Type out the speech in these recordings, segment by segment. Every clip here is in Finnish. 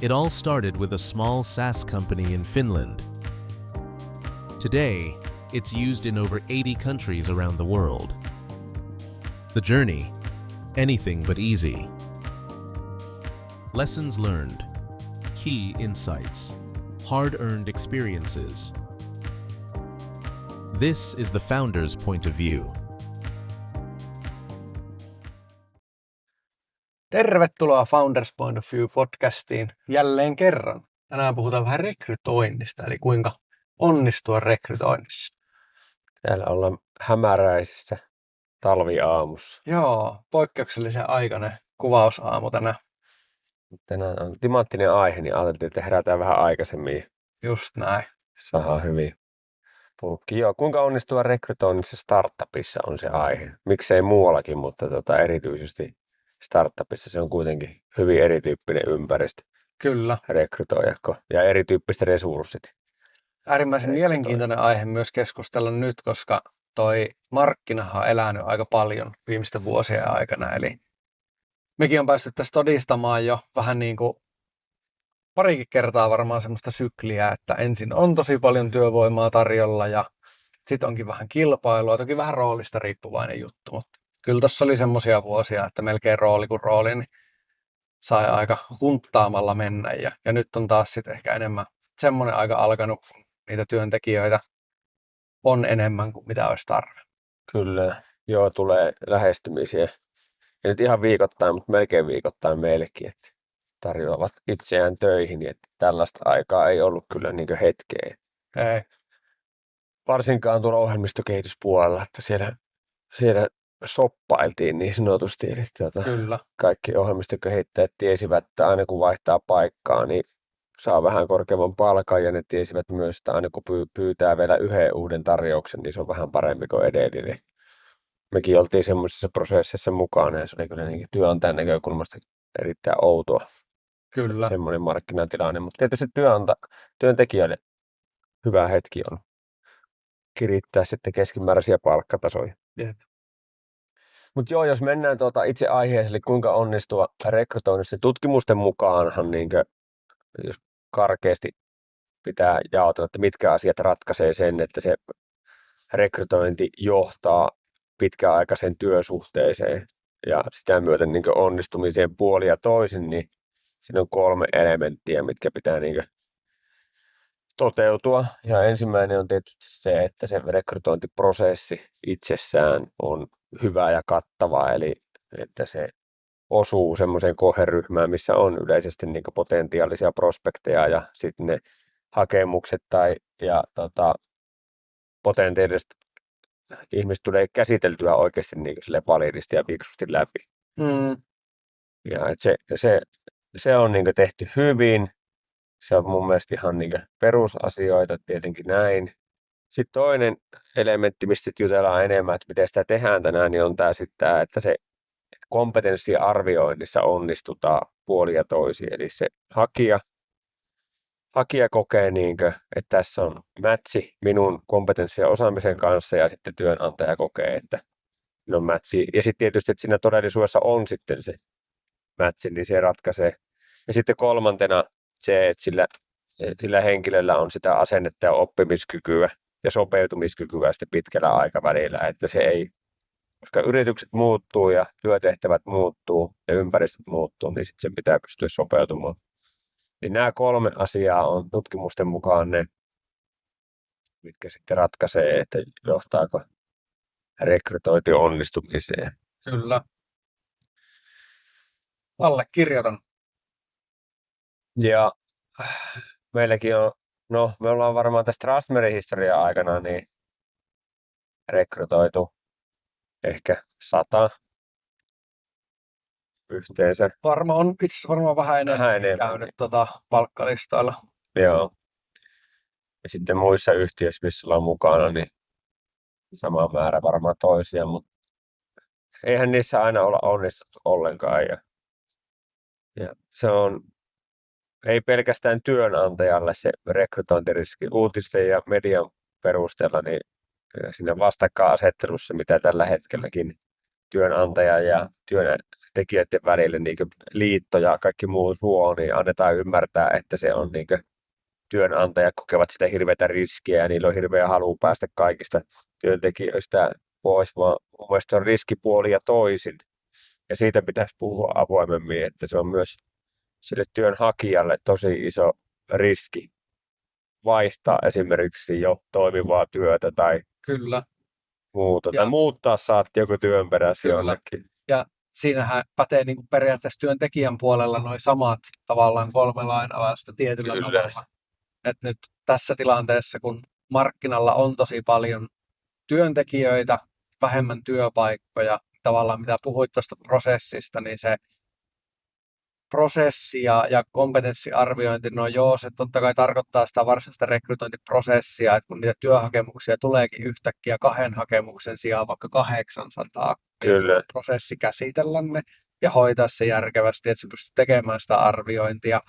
It all started with a small SaaS company in Finland. Today, it's used in over 80 countries around the world. The journey, anything but easy. Lessons learned, key insights, hard-earned experiences. This is the founder's point of view. Tervetuloa Founders Point of View podcastiin jälleen kerran. Tänään puhutaan vähän rekrytoinnista, eli kuinka onnistua rekrytoinnissa. Täällä ollaan hämäräisessä talviaamussa. Joo, poikkeuksellisen aikainen kuvausaamu tänään. Tänään on timanttinen aihe, niin ajateltiin, että herätään vähän aikaisemmin. Just näin. Saadaan hyvin pulkki. Joo, kuinka onnistua rekrytoinnissa startupissa on se aihe. Miksei muuallakin, mutta erityisesti startupissa se on kuitenkin hyvin erityyppinen ympäristö. Kyllä. Rekrytoijakko ja erityyppiset resurssit. Äärimmäisen mielenkiintoinen aihe myös keskustella nyt, koska toi markkinahan on elänyt aika paljon viimeisten vuosien aikana. Eli mekin on päästy tässä todistamaan jo vähän niin kuin parikin kertaa varmaan semmoista sykliä, että ensin on tosi paljon työvoimaa tarjolla ja sitten onkin vähän kilpailua, toki vähän roolista riippuvainen juttu, mutta kyllä tuossa oli semmoisia vuosia, että melkein rooli kuin rooli, niin sai aika hunttaamalla mennä ja nyt on taas sitten ehkä enemmän semmoinen aika alkanut, kun niitä työntekijöitä on enemmän kuin mitä olisi tarve. Kyllä, joo, tulee lähestymisiä. Ja nyt ihan viikoittain, mutta melkein viikoittain meillekin, että tarjoavat itseään töihin, että tällaista aikaa ei ollut kyllä niin kuin hetkeä. Ei. Varsinkaan tuolla ohjelmistokehityspuolella, että siellä shoppailtiin niin sanotusti. Eli Kyllä. kaikki ohjelmistokehittäjät tiesivät, että aina kun vaihtaa paikkaa, niin saa vähän korkeamman palkan, ja ne tiesivät myös, että aina kun pyytää vielä yhden uuden tarjouksen, niin se on vähän parempi kuin edellinen. Mekin oltiin semmoisessa prosessissa mukana, ja se oli kyllä niin työnantajan näkökulmasta erittäin outoa. Kyllä. Semmoinen markkinatilanne, mutta tietysti työntekijöille hyvä hetki on kirittää sitten keskimääräisiä palkkatasoja. Jep. Mutta joo, jos mennään itse aiheeseen, eli kuinka onnistua rekrytoinnissa, tutkimusten mukaanhan, jos karkeasti pitää jaotella, että mitkä asiat ratkaisee sen, että se rekrytointi johtaa pitkäaikaiseen työsuhteeseen ja sitä myöten onnistumiseen puolin ja toisin, niin siinä on 3 elementtiä, mitkä pitää toteutua. Ja ensimmäinen on tietysti se, että se rekrytointiprosessi itsessään on hyvä ja kattava, eli että se osuu semmoiseen kohderyhmään, missä on yleisesti potentiaalisia prospekteja ja sitten ne hakemukset potentiaaliset ihmiset tulee käsiteltyä oikeasti sille validisti ja fiksusti läpi. Ja se on tehty hyvin. Se on mun mielestä ihan perusasioita tietenkin näin. Sitten toinen elementti, mistä jutellaan enemmän, että miten sitä tehdään tänään, niin on tämä, että se kompetenssiarvioinnissa onnistutaan puolin ja toisin. Eli se hakija kokee, että tässä on matchi minun kompetenssi ja osaamisen kanssa, ja sitten työnantaja kokee, että on matchi. Ja sitten tietysti, että siinä todellisuudessa on sitten se matchi, niin se ratkaisee. Ja sitten kolmantena se, että sillä henkilöllä on sitä asennetta ja oppimiskykyä ja sopeutumiskykyä sitten pitkällä aikavälillä, että se ei, koska yritykset muuttuu ja työtehtävät muuttuu ja ympäristöt muuttuu, niin sitten sen pitää pystyä sopeutumaan. Niin nämä 3 asiaa on tutkimusten mukaan ne, mitkä sitten ratkaisee, että johtaako rekrytointi onnistumiseen. Kyllä. Allekirjoitan. Ja meilläkin on, me ollaan varmaan tästä Trustmerin historian aikana niin rekrytoitu ehkä 100 yhteensä. Varmaan vähän enemmän käynyt palkkalistoilla. Joo. Ja sitten muissa yhtiöissä, missä ollaan mukana, niin sama määrä varmaan toisia, mutta eihän niissä aina olla onnistuttu ollenkaan. Ja se on ei pelkästään työnantajalle se rekrytointiriski uutisten ja median perusteella, niin siinä vastakkainasettelussa, mitä tällä hetkelläkin työnantaja ja tekijöiden välille niin liitto ja kaikki muut luo, niin annetaan ymmärtää, että se on niin työnantajat kokevat sitä hirveätä riskiä ja niillä on hirveä halu päästä kaikista työntekijöistä pois, vaan mun mielestä se on riskipuoli ja toisin. Ja siitä pitäisi puhua avoimemmin, että se on myös sille työnhakijalle tosi iso riski vaihtaa esimerkiksi jo toimivaa työtä tai Kyllä. muuta, Ja- tai muuttaa saat joku työn perässä Kyllä. jonnekin. Ja siinähän pätee niin kuin periaatteessa työntekijän puolella noin samat tavallaan 3 lainalasta tietyllä Kyllä. tavalla. Et nyt tässä tilanteessa, kun markkinalla on tosi paljon työntekijöitä, vähemmän työpaikkoja, tavallaan mitä puhuit tuosta prosessista, niin se prosessi ja kompetenssiarviointi, no joo, se totta kai tarkoittaa sitä varsinaista rekrytointiprosessia, että kun niitä työhakemuksia tuleekin yhtäkkiä 2 hakemuksen sijaan vaikka 800, niin Kyllä. prosessi käsitellä ne ja hoitaa se järkevästi, että se pystyy tekemään sitä arviointia,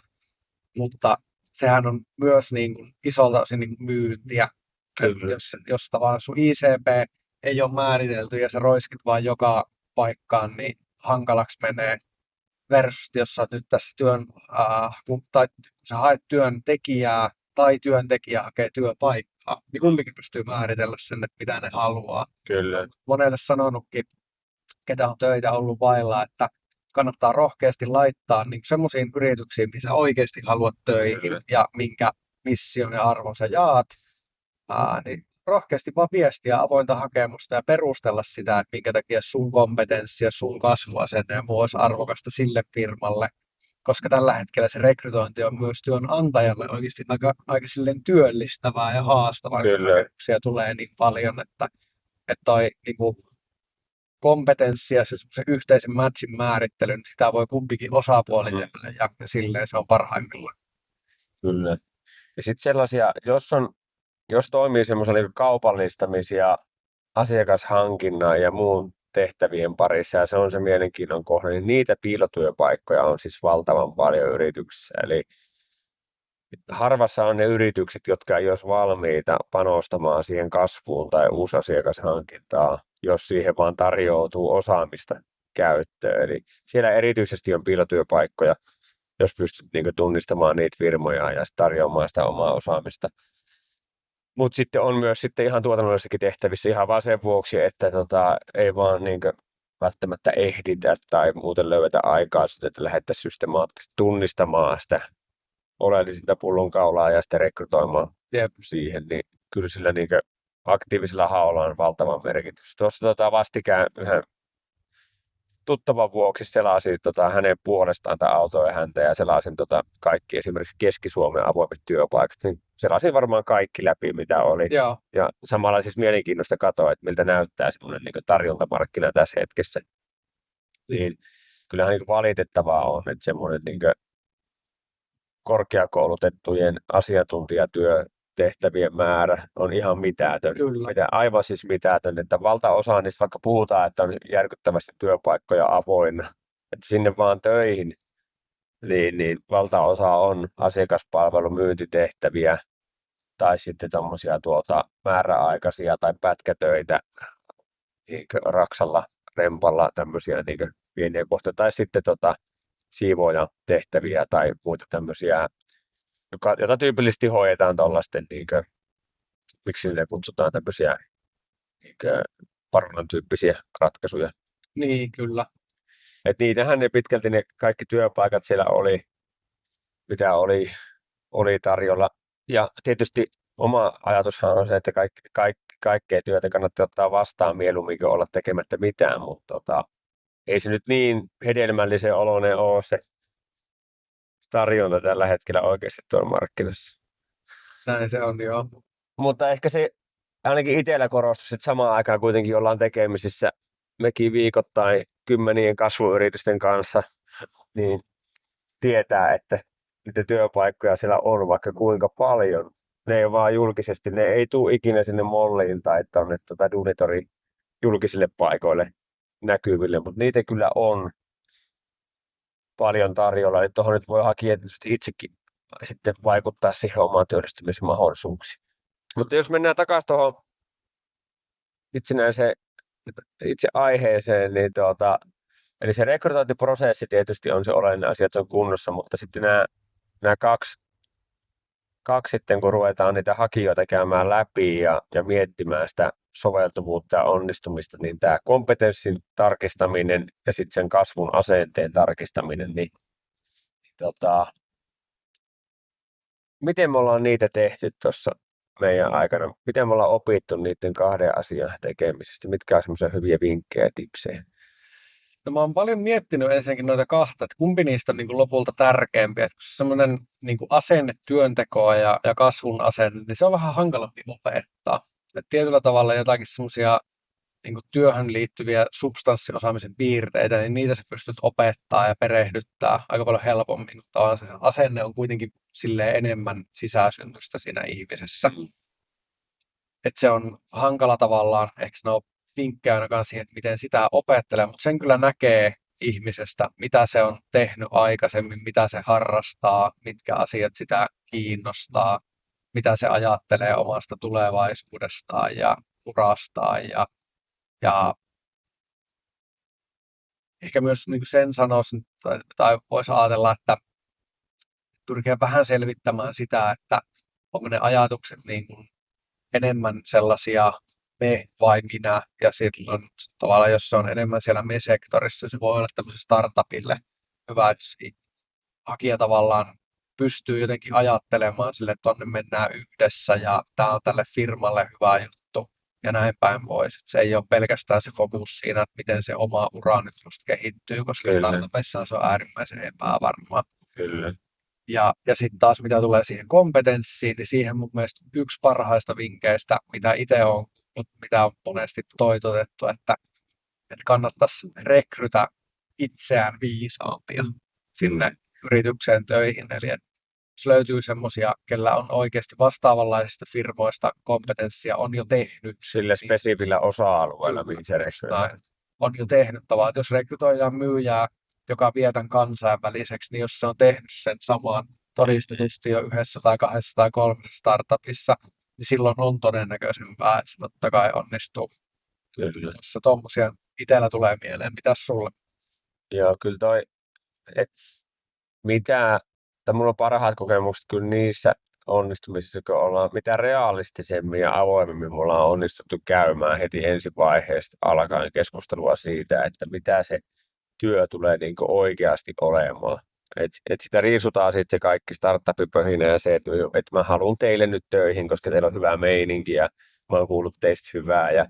mutta sehän on myös niin kuin isolta osin niin kuin myyntiä. Kyllä. Jos tavallaan sun ICP ei ole määritelty ja sä roiskit vaan joka paikkaan, niin hankalaksi menee. Versus jos sä oot nyt tässä kun sä haet työntekijää tai työntekijä hakee työpaikkaa, niin kumpikin pystyy määritellä sen, että mitä ne haluaa. Kyllä. Monelle sanonutkin, ketä on töitä ollut vailla, että kannattaa rohkeasti laittaa niin semmoisiin yrityksiin, missä oikeasti haluat töihin Kyllä. ja minkä mission ja arvon sä jaat, niin rohkeasti vaan viestiä avointa hakemusta ja perustella sitä, että minkä takia sun kompetenssi ja sun kasvuasenne ja muu olisi arvokasta sille firmalle. Koska tällä hetkellä se rekrytointi on myös työnantajalle oikeasti aika silleen työllistävää ja haastavaa, kun Kyllä. hakemuksia tulee niin paljon, että toi niinku kompetenssi ja se yhteisen matchin määrittely, niin sitä voi kumpikin osapuoli tehdä ja silleen se on parhaimmillaan. Kyllä. Ja sitten sellaisia, jos toimii semmoisella niin kaupallistamis- ja asiakashankinnan ja muun tehtävien parissa, ja se on se mielenkiinnon kohde, niin niitä piilotyöpaikkoja on siis valtavan paljon yrityksissä. Eli harvassa on ne yritykset, jotka ei olisi valmiita panostamaan siihen kasvuun tai uusasiakashankintaan, jos siihen vaan tarjoutuu osaamista käyttöön. Eli siellä erityisesti on piilotyöpaikkoja, jos pystyt niin kuin tunnistamaan niitä firmoja ja tarjoamaan sitä omaa osaamista. Mutta sitten on myös sitten ihan tuotannollisissakin tehtävissä ihan vaan sen vuoksi, että ei vaan niin kuin välttämättä ehditä tai muuten löydetä aikaa, että lähdettäisiin systemaattisesti tunnistamaan sitä oleellisinta pullonkaulaa ja sitten rekrytoimaan siihen, niin kyllä sillä niin kuin aktiivisella haolla on valtava merkitys. Tuossa vastikään yhden tuttavan vuoksi selasin hänen puolestaan tai autoin häntä ja selasin kaikki esimerkiksi Keski-Suomen avoimet työpaikat, niin selasin varmaan kaikki läpi, mitä oli. Joo. Ja samalla siis mielenkiinnosta katsoa, että miltä näyttää semmoinen niin tarjontamarkkina tässä hetkessä. Niin kyllähän niin valitettavaa on, että semmoinen niin korkeakoulutettujen asiantuntijatyötehtävien määrä on ihan mitätön. Kyllä. Aivan siis mitätön, että valtaosa niistä, vaikka puhutaan, että on järkyttävästi työpaikkoja avoinna, että sinne vaan töihin, niin valtaosa on asiakaspalvelumyyntitehtäviä tai sitten tuommoisia määräaikaisia tai pätkätöitä niin raksalla, rempalla, tämmöisiä niin pieniä kohtia, tai sitten siivooja tehtäviä tai muita tämmöisiä, jota tyypillisesti hoidetaan tuollaisten, niin miksi ne kutsutaan tämmöisiä niin parolan tyyppisiä ratkaisuja. Niin, kyllä. Et niitähän ne pitkälti ne kaikki työpaikat siellä oli, mitä oli tarjolla. Ja tietysti oma ajatushan on se, että kaikkea työtä kannattaa ottaa vastaan mieluummin kuin olla tekemättä mitään, mutta ei se nyt niin hedelmällisen oloinen ole se tarjonta tällä hetkellä oikeasti tuolla markkinassa. Näin se on, joo. Mutta ehkä se ainakin itsellä korostus, että samaan aikaan kuitenkin ollaan tekemisissä mekin viikoittain kymmenien kasvuyritysten kanssa, niin tietää, että niitä työpaikkoja siellä on vaikka kuinka paljon. Ne ei vaan julkisesti, ne ei tule ikinä sinne molliin tai tuonne Duunitori julkisille paikoille näkyville, mutta niitä kyllä on paljon tarjolla. Eli tuohon nyt voi hakea tietysti itsekin sitten vaikuttaa siihen omaan työllistymisen mahdollisuuksiin. Mutta jos mennään takaisin tuohon itse aiheeseen, niin Eli se rekrytointiprosessi tietysti on se oleellinen asia, että se on kunnossa, mutta sitten nämä kaksi sitten, kun ruvetaan niitä hakijoita käymään läpi ja miettimään sitä soveltuvuutta ja onnistumista, niin tämä kompetenssin tarkistaminen ja sitten sen kasvun asenteen tarkistaminen, niin miten me ollaan niitä tehty tuossa meidän aikana? Miten me ollaan opittu niiden kahden asian tekemisestä? Mitkä on semmoisia hyviä vinkkejä ja tipsejä? No mä oon paljon miettinyt ensinnäkin noita kahta, että kumpi niistä on niin kuin lopulta tärkeämpi. Että kun semmoinen niin kuin asenne työntekoa ja kasvun asenne, niin se on vähän hankalampi opettaa. Että tietyllä tavalla jotakin semmoisia niin kuin työhön liittyviä substanssiosaamisen piirteitä, niin niitä sä pystyt opettaa ja perehdyttää aika paljon helpommin. Mutta se asenne on kuitenkin silleen enemmän sisäsyntystä siinä ihmisessä. Että se on hankala tavallaan, ehkä ne on vinkkejä ainakaan siihen, että miten sitä opettelee, mutta sen kyllä näkee ihmisestä, mitä se on tehnyt aikaisemmin, mitä se harrastaa, mitkä asiat sitä kiinnostaa, mitä se ajattelee omasta tulevaisuudestaan ja urastaan ja ehkä myös niin kuin sen sanoisin, tai voisi ajatella, että pyrkiä vähän selvittämään sitä, että onko ne ajatukset niin kuin enemmän sellaisia me vai minä, ja silloin tavallaan, jos se on enemmän siellä me-sektorissa, se voi olla tämmöiselle startupille hyvä, että hakija tavallaan pystyy jotenkin ajattelemaan sille, että tonne mennään yhdessä, ja tämä on tälle firmalle hyvä juttu, ja näin päin pois. Että se ei ole pelkästään se fokus siinä, että miten se oma ura nyt just kehittyy, koska startupissa se on äärimmäisen epävarmaa. Kyllä. Ja sitten taas mitä tulee siihen kompetenssiin, niin siihen mun mielestä yksi parhaista vinkkeistä, mitä itse on, mitä on monesti toitotettu, että kannattaisi rekrytä itseään viisaampia sinne yritykseen töihin. Eli jos löytyy semmoisia, kellä on oikeasti vastaavanlaisista firmoista kompetenssia, on jo tehnyt. Sillä spesifillä osa-alueella, mihin se rekrytään. On jo tehnyt tavallaan, että jos rekrytoidaan myyjää, joka vietän kansainväliseksi, niin jos se on tehnyt sen saman todistetusti jo yhdessä tai kahdessa tai kolmessa startupissa, niin silloin on todennäköisempää, että se totta kai onnistuu. Kyllä. Tuossa tuommoisia itsellä tulee mieleen. Mitäs sulle? Joo, kyllä mulla on parhaat kokemukset kyllä niissä onnistumisissa, kun ollaan mitä realistisemmin ja avoimemmin me ollaan onnistuttu käymään heti ensivaiheesta alkaen keskustelua siitä, että mitä se työ tulee niin kuin oikeasti olemaan. Et sitä riisutaan sitten se kaikki startup-pöhinä ja se, että mä haluan teille nyt töihin, koska teillä on hyvä meininki ja mä oon kuullut teistä hyvää. Ja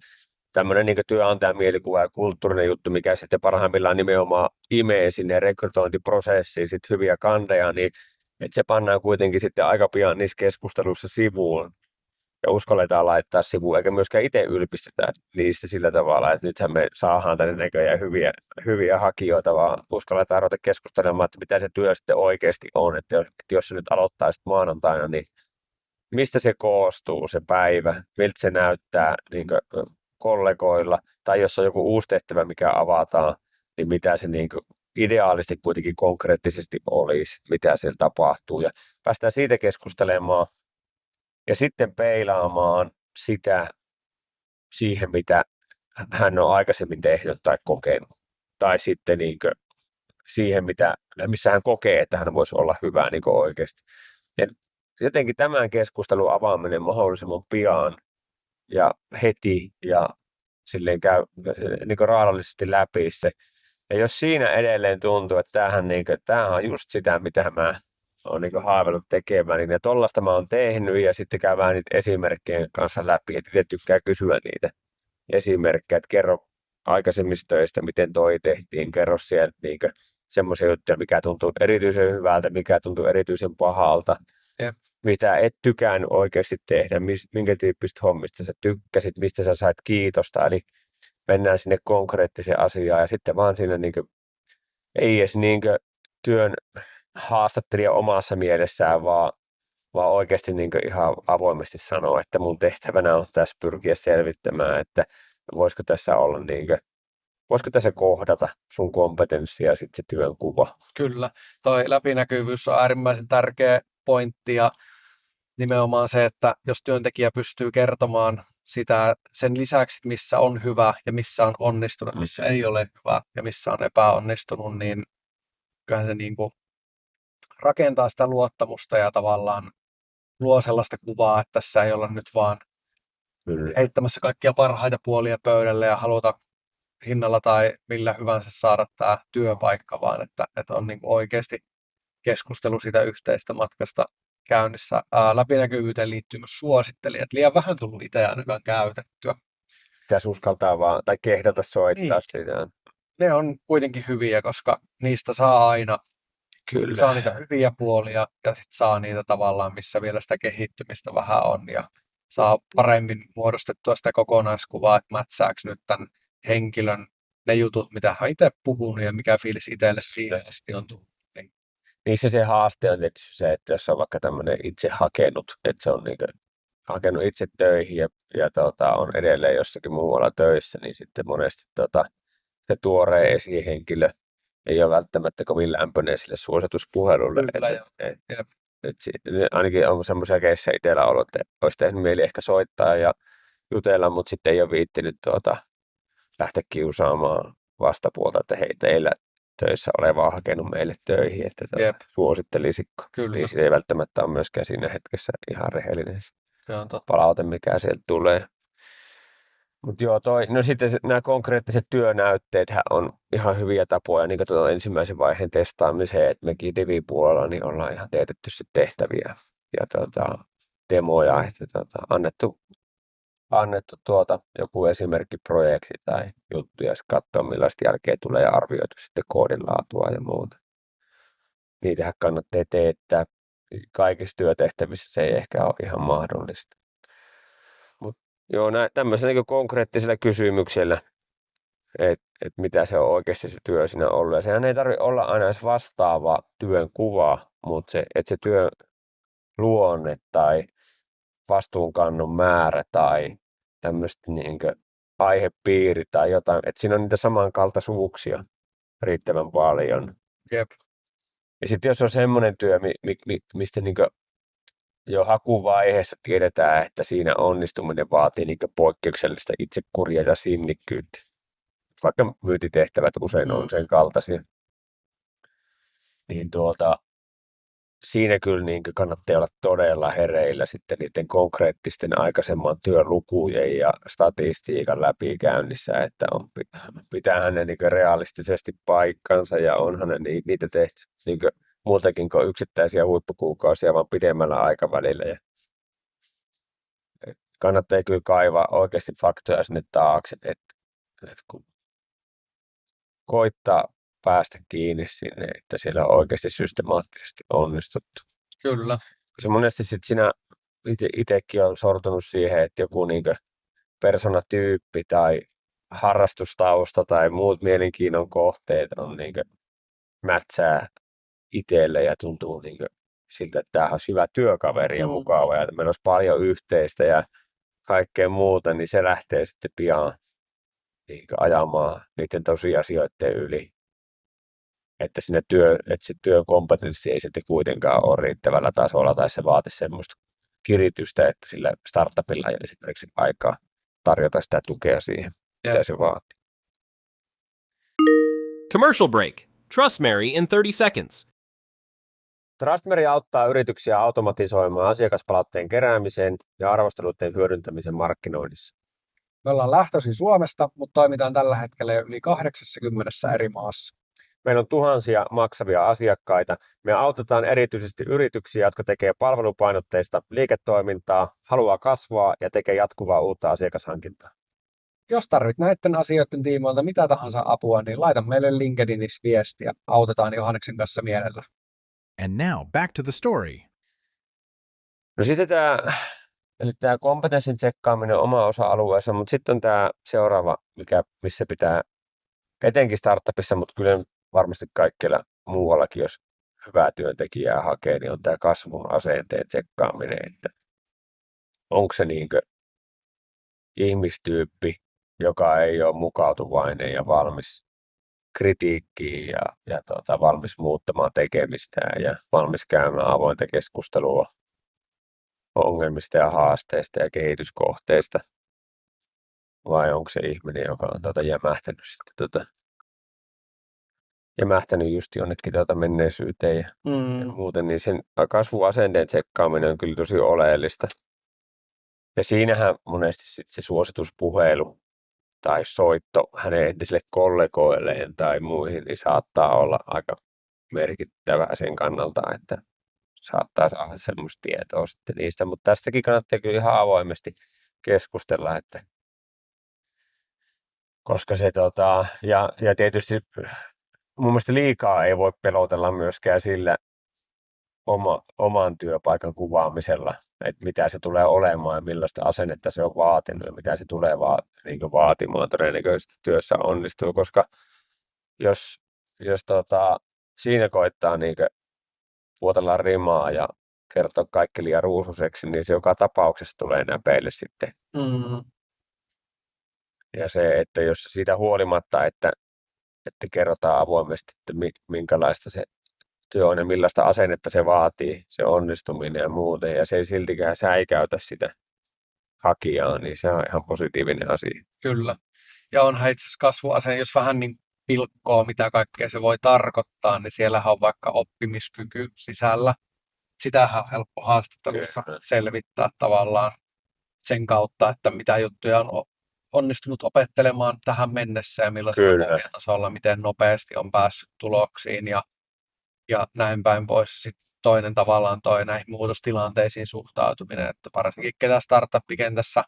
tämmöinen niin työnantajan mielikuva ja kulttuurinen juttu, mikä sitten parhaimmillaan nimenomaan imee sinne rekrytointiprosessiin sit hyviä kandeja, niin että se pannaan kuitenkin sitten aika pian niissä keskusteluissa sivuun. Ja uskalletaan laittaa sivuun, eikä myöskään itse ylpistetä niistä sillä tavalla, että nythän me saadaan tänne näköjään hyviä hakijoita, vaan uskalletaan ruveta keskustelemaan, että mitä se työ sitten oikeasti on. Että jos se nyt aloittaa sitten maanantaina, niin mistä se koostuu se päivä, miltä se näyttää niin kollegoilla, tai jos on joku uusi tehtävä, mikä avataan, niin mitä se niin ideaalisti kuitenkin konkreettisesti olisi, mitä siellä tapahtuu. Ja päästään siitä keskustelemaan. Ja sitten peilaamaan sitä siihen, mitä hän on aikaisemmin tehnyt tai kokenut. Tai sitten siihen, missä hän kokee, että hän voisi olla hyvä oikeasti. Ja jotenkin tämän keskustelun avaaminen mahdollisimman pian ja heti ja silleen käy raadallisesti läpi se. Ja jos siinä edelleen tuntuu, että tämähän on just sitä, mitä mä olen haaveillut tekemään, niin tollaista mä oon tehnyt ja sitten käydään niitä esimerkkejä kanssa läpi, että itse tykkää kysyä niitä esimerkkejä, että kerro aikaisemmista töistä, miten toi tehtiin, kerro sieltä semmoisia juttuja, mikä tuntuu erityisen hyvältä, mikä tuntuu erityisen pahalta, mitä et tykännyt oikeasti tehdä, minkä tyyppistä hommista sä tykkäsit, mistä sä sait kiitosta, eli mennään sinne konkreettiseen asiaan ja sitten vaan siinä ei edes työn haastattelija omassa mielessään, vaan oikeasti ihan avoimesti sanoa, että mun tehtävänä on tässä pyrkiä selvittämään, että voisiko tässä olla voisiko tässä kohdata sun kompetenssia ja sitten se työnkuva. Kyllä, toi läpinäkyvyys on äärimmäisen tärkeä pointti ja nimenomaan se, että jos työntekijä pystyy kertomaan sen lisäksi, että missä on hyvä ja missä on onnistunut, missä ei ole hyvä ja missä on epäonnistunut, niin kyllähän se niin kuin rakentaa sitä luottamusta ja tavallaan luo sellaista kuvaa, että tässä ei olla nyt vaan heittämässä kaikkia parhaita puolia pöydälle ja haluta hinnalla tai millä hyvänsä saada tämä työpaikka, vaan että on niin kuin oikeasti keskustelu siitä yhteistä matkasta käynnissä. Läpinäkyvyyteen liittyy myös suosittelijat. Liian vähän tullut itse ainakaan käytettyä. Pitäisi uskaltaa vaan, tai kehdata soittaa sitä. Ne on kuitenkin hyviä, koska niistä saa aina Kyllä. saa niitä hyviä puolia ja sitten saa niitä tavallaan, missä vielä sitä kehittymistä vähän on ja saa paremmin muodostettua sitä kokonaiskuvaa, että mätsääkö nyt tämän henkilön ne jutut, mitä hän itse puhunut ja mikä fiilis itselle siihen asti on tullut. Niissä se haaste on tietysti se, että jos on vaikka tämmöinen itse hakenut, että se on niinku hakenut itse töihin ja on edelleen jossakin muualla töissä, niin sitten monesti se tuore esihenkilö ei ole välttämättä kovin lämpöinen sille suosituspuhelulle. Ainakin on semmoisia keissejä itsellä ollut, että olisi tehnyt mieli ehkä soittaa ja jutella, mutta sitten ei ole viittinyt lähteä kiusaamaan vastapuolta, että hei, teillä töissä olevaa hakenut meille töihin, että suosittelisitko. Kyllä. Niin se ei välttämättä ole myöskään siinä hetkessä ihan rehellinen se on totta. palaute, mikä sieltä tulee. Mutta joo, sitten nämä konkreettiset työnäytteethän on ihan hyviä tapoja, niin kuin ensimmäisen vaiheen testaamiseen, että mekin Divi-puolella niin ollaan ihan teetetty tehtäviä ja demoja, että annettu joku esimerkkiprojekti tai juttu ja sitten katsoa millaista jälkeä tulee ja arvioitu sitten koodin laatua ja muuta. Niitähän kannattaa teettää. Kaikissa työtehtävissä se ei ehkä ole ihan mahdollista. Joo, tämmöisellä niin konkreettisilla kysymyksillä, että mitä se on oikeasti se työ siinä ollut. Ja sehän ei tarvitse olla aina edes vastaava työn kuva, mutta että se työn luonne tai vastuunkannon määrä tai tämmöistä niin aihepiiri tai jotain, että siinä on niitä samankaltaisuuksia riittävän paljon. Jep. Ja sitten jos on semmoinen työ, mistä niin jo hakuvaiheessa tiedetään, että siinä onnistuminen vaatii niin poikkeuksellista itsekuria ja sinnikkyyttä. Vaikka myyntitehtävät usein on sen kaltaisia. Niin siinä kyllä niin kannattaa olla todella hereillä sitten niiden konkreettisten aikaisemman työn lukujen ja statistiikan läpikäynnissä, että pitäähän ne niin realistisesti paikkansa ja onhan ne niitä tehty niin muutakin kuin yksittäisiä huippukuukausia, vaan pidemmällä aikavälillä. Ja kannattaa kyllä kaivaa oikeasti faktoja sinne taakse, että kun koittaa päästä kiinni sinne, että siellä on oikeasti systemaattisesti onnistuttu. Kyllä. Se monesti sitten sinä itsekin on sortunut siihen, että joku niinkö persoonatyyppi tai harrastustausta tai muut mielenkiinnon kohteet on niinkö mätsää itselle ja tuntuu niinkö siltä, että tämähän olisi hyvä työkaveri ja mukava ja meillä olisi paljon yhteistä ja kaikkea muuta, niin se lähtee sitten pian niinkö ajamaan niiden tosiasioiden yli. Että se työn kompetenssi ei sitten kuitenkaan ole riittävällä tasolla tai se vaati semmoista kiritystä, että sillä startupilla ei esimerkiksi aikaa tarjota sitä tukea siihen, mitä se vaatii. Commercial break. Trustmary in 30 seconds. Trustmary auttaa yrityksiä automatisoimaan asiakaspalautteen keräämisen ja arvosteluiden hyödyntämisen markkinoinnissa. Me ollaan lähtöisin Suomesta, mutta toimitaan tällä hetkellä jo yli 80 eri maassa. Meillä on tuhansia maksavia asiakkaita. Me autetaan erityisesti yrityksiä, jotka tekevät palvelupainotteista liiketoimintaa, haluaa kasvaa ja tekee jatkuvaa uutta asiakashankintaa. Jos tarvit näiden asioiden tiimoilta mitä tahansa apua, niin laita meille LinkedInissä viestiä. Autetaan Johanneksen kanssa mielellä. And now back to the story. No sitten tämä kompetenssin tsekkaaminen on oma osa-alueensa, mutta sitten on tämä seuraava, missä pitää etenkin startupissa, mutta kyllä varmasti kaikkialla muuallakin, jos hyvää työntekijää hakee, niin on tämä kasvun asenteen tsekkaaminen, että onko se niinkö ihmistyyppi, joka ei ole mukautuvainen ja valmis kritiikkiin ja valmis muuttamaan tekemistään ja valmis käymään avointa keskustelua ongelmista ja haasteista ja kehityskohteista. vai onko se ihminen, joka on jämähtänyt just jonnekin menneisyyteen ja muuten, niin sen kasvuasenteen tsekkaaminen on kyllä tosi oleellista. Ja siinähän monesti sit se suosituspuhelu tai soitto hänen entisille kollegoilleen tai muihin, niin saattaa olla aika merkittävää sen kannalta, että saattaa saada semmoista tietoa sitten niistä. Mutta tästäkin kannattaa kyllä ihan avoimesti keskustella, että koska se ja tietysti mun mielestä liikaa ei voi pelotella myöskään sillä oman työpaikan kuvaamisella, että mitä se tulee olemaan ja millaista asennetta se on vaatinut ja mitä se tulee vaatimaan todennäköisesti työssä onnistuu, koska jos siinä koittaa puotella rimaa ja kertoa kaikki liian ruususeksi, niin se joka tapauksessa tulee näpeille sitten. Ja se, että jos siitä huolimatta, että kerrotaan avoimesti, että minkälaista se työ on ja millaista asennetta se vaatii, se onnistuminen ja muuten, ja se ei siltikään säikäytä sitä hakijaa, niin se on ihan positiivinen asia. Kyllä. Ja onhan itse asiassa kasvuasenne, jos vähän niin pilkkoo, mitä kaikkea se voi tarkoittaa, niin siellähän on vaikka oppimiskyky sisällä. Sitähän on helppo haastattelusta selvittää tavallaan sen kautta, että mitä juttuja on onnistunut opettelemaan tähän mennessä ja millaisella tasolla, miten nopeasti on päässyt tuloksiin ja näin päin pois. Sitten toinen tavallaan näihin muutostilanteisiin suhtautuminen, että varsinkin ketä startup-kentässä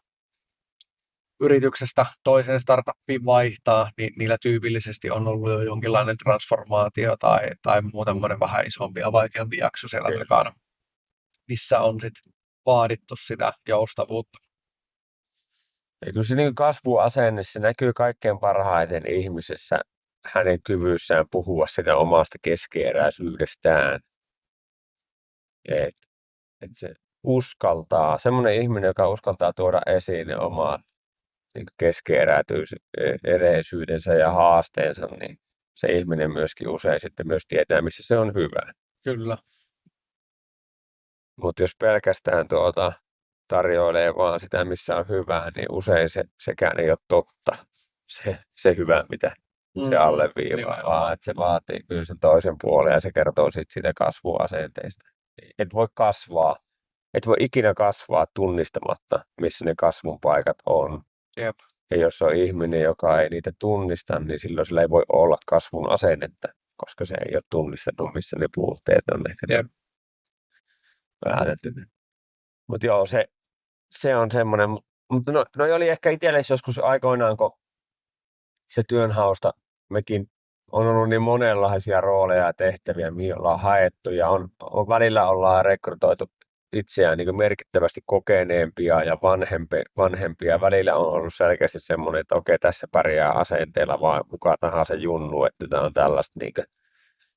yrityksestä toiseen startuppiin vaihtaa, niin niillä tyypillisesti on ollut jo jonkinlainen transformaatio tai muu tämmöinen vähän isompi ja vaikeampi jakso siellä takana, missä on sitten vaadittu sitä joustavuutta. Ja kyllä se kasvuasenne, se näkyy kaikkein parhaiten ihmisessä, hänen kyvyissään puhua sitä omasta keskeeräisyydestään. Et se uskaltaa, semmoinen ihminen, joka uskaltaa tuoda esiin ne omat keskeeräisyydensä ja haasteensa, niin se ihminen myöskin usein sitten myös tietää, missä se on hyvä. Kyllä. Mutta jos pelkästään tarjoilee vaan sitä, missä on hyvää, niin usein sekään ei ole totta, se hyvä, mitä se alleviivaa, vaan että se vaatii kyllä sen toisen puolen ja se kertoo siitä kasvuasenteista. Et voi kasvaa, et voi ikinä kasvaa tunnistamatta, missä ne kasvun paikat on. Jep. Ja jos on ihminen, joka ei niitä tunnista, niin silloin sillä ei voi olla kasvun asennetta, koska se ei ole tunnistanut, missä ne puutteet on ehkä päätetty. Mutta joo, se on semmoinen. Mutta noi oli ehkä itselle joskus aikoinaan, kun se työnhausta mekin on ollut niin monenlaisia rooleja ja tehtäviä, mihin ollaan haettu ja välillä ollaan rekrytoitu itseään niin merkittävästi kokeneempia ja vanhempia. Välillä on ollut selkeästi semmoinen, että okei, tässä pärjää asenteella vaan kuka tahansa junnu, että tämä on tällaista niin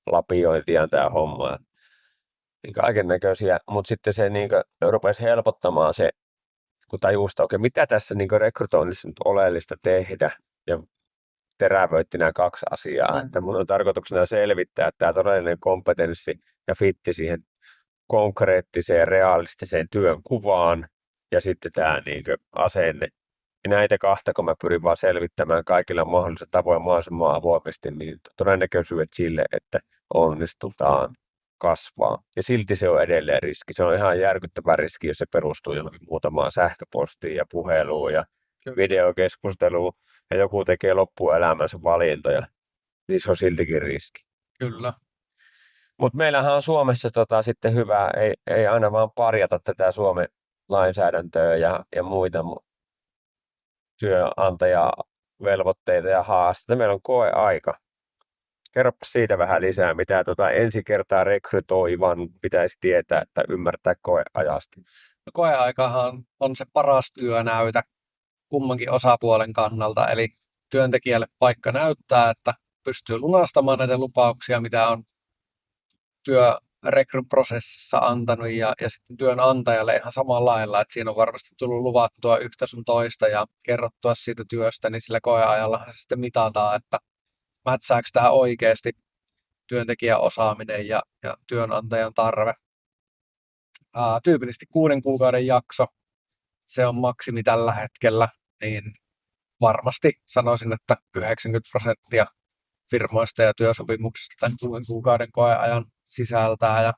lapiointia tämä homma. Niin kaiken näköisiä, mutta sitten se niin rupesi helpottamaan se, kun tajusta, okei, mitä tässä niin rekrytoinnissa nyt oleellista tehdä ja terävöitti nämä kaksi asiaa, että mun on tarkoituksena selvittää tämä todellinen kompetenssi ja fitti siihen konkreettiseen, realistiseen työn kuvaan ja sitten tämä asenne. Ja näitä kahta, kun mä pyrin vaan selvittämään kaikilla mahdollisilla tavoin mahdollisimman avoimesti, niin todennäköisyydet sille, että onnistutaan kasvaa. Ja silti se on edelleen riski. Se on ihan järkyttävä riski, jos se perustuu johonkin muutamaan sähköpostiin ja puheluun ja videokeskusteluun ja joku tekee loppuelämänsä valintoja, niin se on siltikin riski. Kyllä. Mutta meillähän on Suomessa sitten hyvä, ei aina vaan parjata tätä Suomen lainsäädäntöä ja muita työnantajavelvoitteita ja haasteita. Meillä on koeaika. Kerropa siitä vähän lisää, mitä ensi kertaa rekrytoivan pitäisi tietää, että ymmärtää koeajasta. No, koeaikahan on se paras työnäytä kummankin osapuolen kannalta, eli työntekijälle paikka näyttää, että pystyy lunastamaan näitä lupauksia, mitä on työrekryprosessissa antanut ja sitten työnantajalle ihan samalla lailla, että siinä on varmasti tullut luvattua yhtä sun toista ja kerrottua siitä työstä, niin sillä koeajalla se sitten mitataan, että mätsääkö tämä oikeasti työntekijän osaaminen ja työnantajan tarve. Tyypillisesti 6 kuukauden jakso, se on maksimi tällä hetkellä, niin varmasti sanoisin, että 90% firmoista ja työsopimuksista tämän 6 kuukauden koeajan sisältää. Ja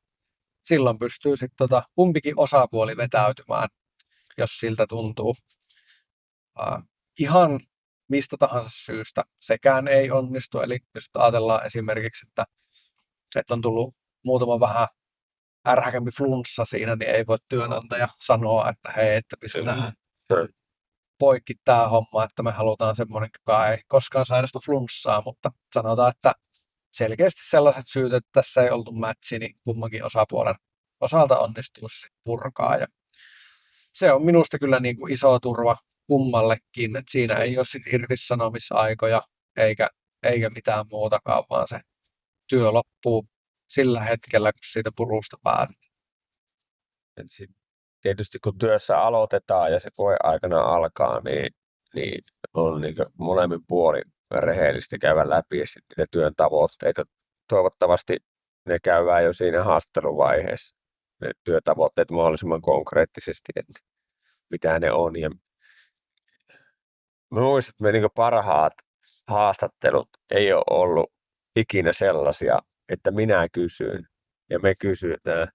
silloin pystyy sitten kumpikin osapuoli vetäytymään, jos siltä tuntuu. Ihan mistä tahansa syystä sekään ei onnistu. Eli jos ajatellaan esimerkiksi, että on tullut muutama vähän ärhäkämpi flunssa siinä, niin ei voi työnantaja sanoa, että hei, että pistetään poikki tämä homma, että me halutaan semmoinen, joka ei koskaan sairasta flunssaa, mutta sanotaan, että selkeästi sellaiset syyt, että tässä ei oltu matchi, niin kummankin osapuolen osalta onnistuu se purkaa. Ja se on minusta kyllä niin kuin iso turva kummallekin, että siinä ei ole sit irtisanomisaikoja eikä mitään muutakaan, vaan se työ loppuu sillä hetkellä, kun siitä purusta päätetään. Tietysti kun työssä aloitetaan ja se koeaikana alkaa, niin on niin molemmin puolin rehellisesti käydä läpi ja sitten ne työn tavoitteita. Toivottavasti ne käydään jo siinä haastatteluvaiheessa, ne työtavoitteet mahdollisimman konkreettisesti, että mitä ne on. Ja mä muistan, että me niin parhaat haastattelut ei ole ollut ikinä sellaisia, että minä kysyn ja me kysytään.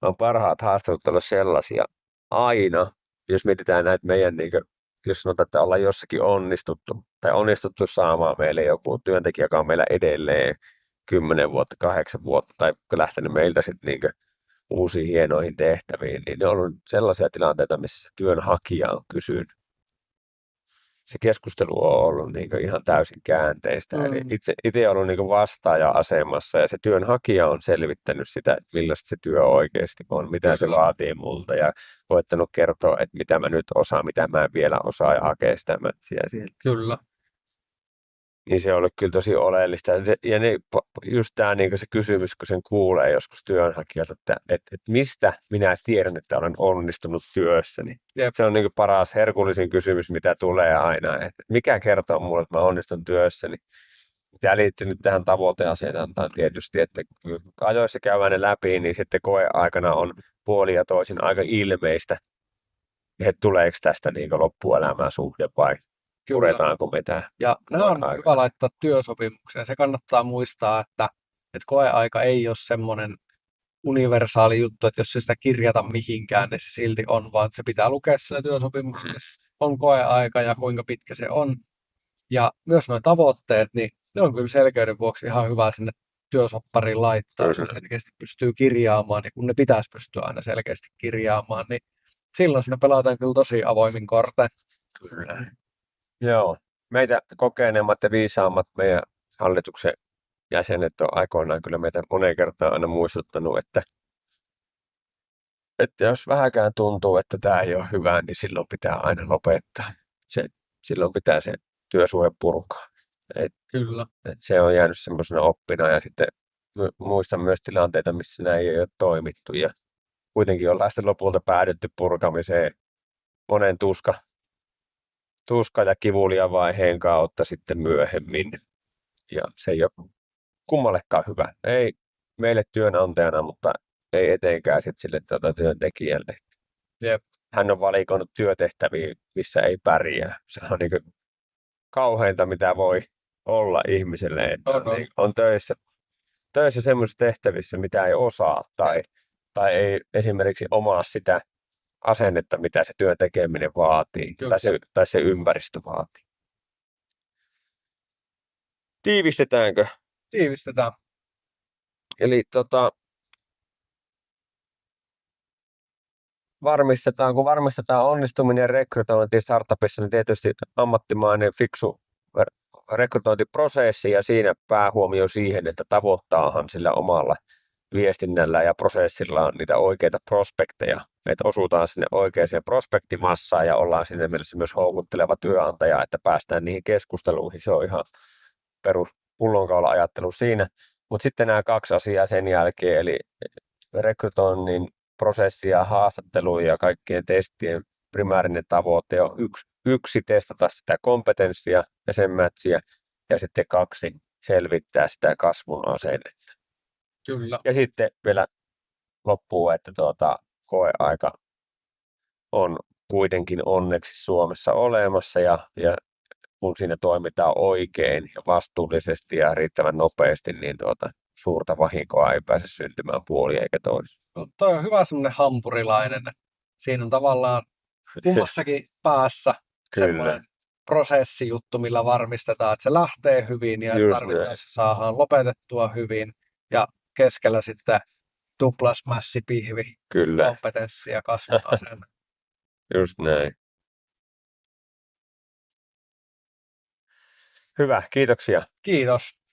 On parhaat haastattelut olla sellaisia aina, jos mietitään näitä meidän, niin kuin, jos sanotaan, että ollaan jossakin onnistuttu saamaan meille joku työntekijä, joka on meillä edelleen 10 vuotta, 8 vuotta tai lähtenyt meiltä sitten niin uusiin hienoihin tehtäviin, niin ne on ollut sellaisia tilanteita, missä se työnhakija on kysynyt. Se keskustelu on ollut niin ihan täysin käänteistä. Eli itse on ollut niin vastaaja-asemassa ja se työnhakija on selvittänyt sitä, että millaista se työ oikeasti on, mitä se vaatii multa ja koettanut kertoa, että mitä mä nyt osaan, mitä mä en vielä osaa ja hakea sitä mätsiä siihen. Kyllä. Niin se on ollut kyllä tosi oleellista. Ja just tämä niin se kysymys, kun sen kuulee joskus työnhakijalta, että mistä minä tiedän, että olen onnistunut työssäni. Jep. Se on niin paras herkullisin kysymys, mitä tulee aina. Että mikä kertoo mulle, että mä onnistun työssäni. Tämä liittyy nyt tähän tavoiteasetantaan tietysti, että kun ajoissa käydään ne läpi, niin sitten koeaikana on puolin ja toisin aika ilmeistä, että tuleeko tästä niin loppuelämää suhde vai puretaanko mitään. Ja nämä on hyvä laittaa työsopimukseen. Se kannattaa muistaa, että koeaika ei ole semmoinen universaali juttu, että jos se sitä kirjata mihinkään, niin se silti on, vaan se pitää lukea siinä työsopimuksessa. On koeaika ja kuinka pitkä se on. Ja myös nuo tavoitteet, niin ne on kyllä selkeyden vuoksi ihan hyvä sinne työsoppariin laittaa, jos selkeästi pystyy kirjaamaan, ja kun ne pitäisi pystyä aina selkeästi kirjaamaan, niin silloin siinä pelataan kyllä tosi avoimin kortein. Kyllä. Joo. Meitä kokeneemmat ja viisaammat meidän hallituksen jäsenet on aikoinaan kyllä meitä moneen kertaan aina muistuttanut, että jos vähäkään tuntuu, että tämä ei ole hyvä, niin silloin pitää aina lopettaa. Silloin pitää se työsuhde purkaa. Kyllä. Se on jäänyt semmoisena oppina ja sitten muistan myös tilanteita, missä näin ei ole toimittu ja kuitenkin ollaan sitten lopulta päädytty purkamiseen monen tuska ja kivulian vaiheen kautta sitten myöhemmin. Ja se ei ole kummallekaan hyvä. Ei meille työnantajana, mutta ei etenkään sitten sille työntekijälle. Jep. Hän on valikoinut työtehtäviä, missä ei pärjää. Se on niin kauheinta, mitä voi olla ihmiselle. Että on töissä semmoisissa tehtävissä, mitä ei osaa tai ei esimerkiksi omaa sitä asennetta, mitä se työn tekeminen vaatii tai se ympäristö vaatii. Tiivistetäänkö? Tiivistetään. Eli kun varmistetaan onnistuminen ja rekrytointi startupissa, niin tietysti ammattimainen fiksu rekrytointiprosessi ja siinä päähuomio siihen, että tavoittaahan sillä omalla viestinnällä ja prosessilla niitä oikeita prospekteja. Että osutaan sinne oikeaan prospektimassaan ja ollaan sinne mielessä myös houkutteleva työnantaja, että päästään niihin keskusteluihin. Se on ihan perus pullonkaula-ajattelu siinä. Mutta sitten nämä 2 asiaa sen jälkeen, eli rekrytoinnin prosessi ja haastattelu ja kaikkien testien primäärinen tavoite on yksi testata sitä kompetenssia ja sen matchia ja sitten 2 selvittää sitä kasvun asennetta. Kyllä. Ja sitten vielä loppuu, että koeaika on kuitenkin onneksi Suomessa olemassa ja kun siinä toimitaan oikein ja vastuullisesti ja riittävän nopeasti, niin suurta vahinkoa ei pääse syntymään puoli eikä toisin. No, toi on hyvä semmoinen hampurilainen. Siinä on tavallaan kummassakin päässä semmoinen prosessijuttu, millä varmistetaan, että se lähtee hyvin ja tarvittaessa saadaan lopetettua hyvin. Ja keskellä sitten tuplasmässipihvi, kompetenssi ja kasvuasenne. Just näin. Hyvä, kiitoksia. Kiitos.